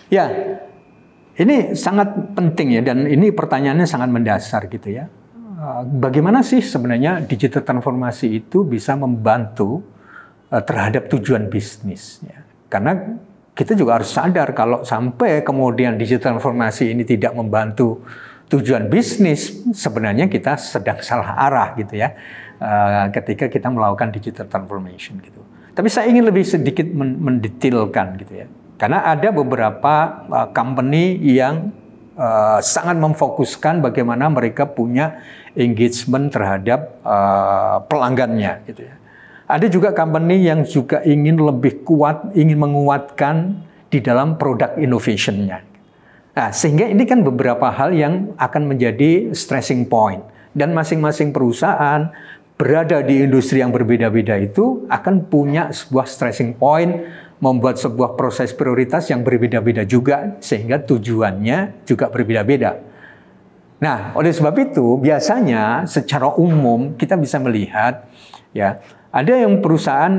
Ya, ini sangat penting ya, dan ini pertanyaannya sangat mendasar gitu ya. Bagaimana sih sebenarnya digital transformasi itu bisa membantu terhadap tujuan bisnis? Ya. Karena kita juga harus sadar kalau sampai kemudian digital transformasi ini tidak membantu tujuan bisnis, sebenarnya kita sedang salah arah gitu ya, ketika kita melakukan digital transformation gitu. Tapi saya ingin lebih sedikit mendetailkan gitu ya, karena ada beberapa company yang sangat memfokuskan bagaimana mereka punya engagement terhadap pelanggannya gitu ya. Ada juga company yang juga ingin lebih kuat, ingin menguatkan di dalam product innovation-nya. Nah, sehingga ini kan beberapa hal yang akan menjadi stressing point. Dan masing-masing perusahaan berada di industri yang berbeda-beda itu akan punya sebuah stressing point, membuat sebuah proses prioritas yang berbeda-beda juga, sehingga tujuannya juga berbeda-beda. Nah, oleh sebab itu, biasanya secara umum kita bisa melihat, ya, ada yang perusahaan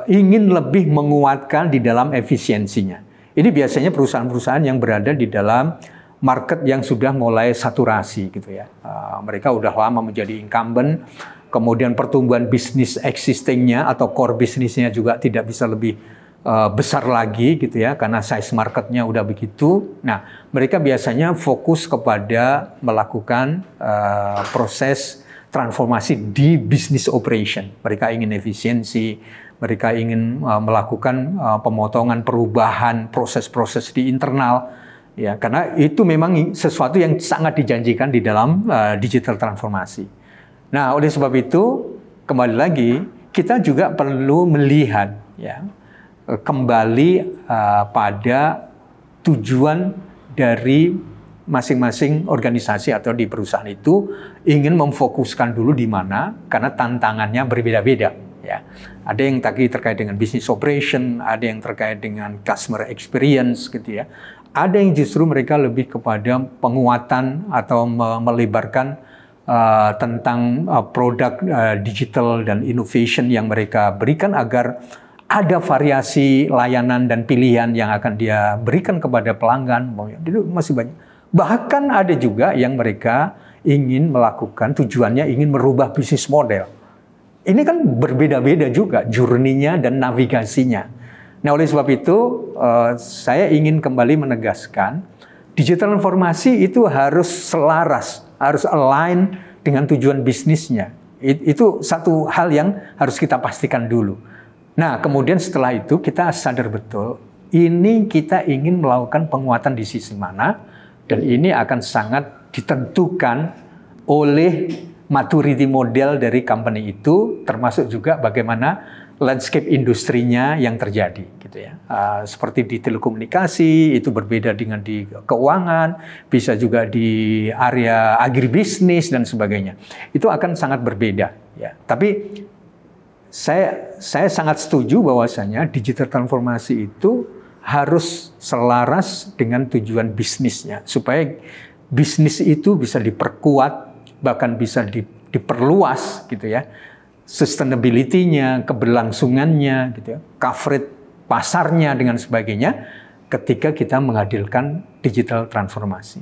ingin lebih menguatkan di dalam efisiensinya. Ini biasanya perusahaan-perusahaan yang berada di dalam market yang sudah mulai saturasi gitu ya. Mereka udah lama menjadi incumbent, kemudian pertumbuhan bisnis existingnya atau core bisnisnya juga tidak bisa lebih besar lagi gitu ya, karena size marketnya udah begitu. Nah, mereka biasanya fokus kepada melakukan proses transformasi di business operation. Mereka ingin efisiensi, mereka ingin melakukan pemotongan, perubahan, proses-proses di internal, ya, karena itu memang sesuatu yang sangat dijanjikan di dalam digital transformasi. Nah, oleh sebab itu, kembali lagi, kita juga perlu melihat, ya, kembali pada tujuan dari masing-masing organisasi atau di perusahaan itu ingin memfokuskan dulu di mana, karena tantangannya berbeda-beda. Ya, ada yang tadi terkait dengan business operation, ada yang terkait dengan customer experience, gitu ya. Ada yang justru mereka lebih kepada penguatan atau melebarkan tentang produk digital dan innovation yang mereka berikan agar ada variasi layanan dan pilihan yang akan dia berikan kepada pelanggan. Itu masih banyak. Bahkan ada juga yang mereka ingin melakukan, tujuannya ingin merubah bisnis model. Ini kan berbeda-beda juga journey-nya dan navigasinya. Nah, oleh sebab itu, saya ingin kembali menegaskan, digital transformasi itu harus selaras, harus align dengan tujuan bisnisnya. Itu satu hal yang harus kita pastikan dulu. Nah, kemudian setelah itu kita sadar betul, ini kita ingin melakukan penguatan di sisi mana, dan ini akan sangat ditentukan oleh maturity model dari company itu, termasuk juga bagaimana landscape industrinya yang terjadi, gitu ya. Seperti di telekomunikasi itu berbeda dengan di keuangan, bisa juga di area agribisnis dan sebagainya. Itu akan sangat berbeda, ya. Tapi saya sangat setuju bahwasanya digital transformasi itu harus selaras dengan tujuan bisnisnya, supaya bisnis itu bisa diperkuat, bahkan bisa diperluas gitu ya, sustainability-nya, keberlangsungannya gitu ya, coverage pasarnya dengan sebagainya ketika kita menghadirkan digital transformasi.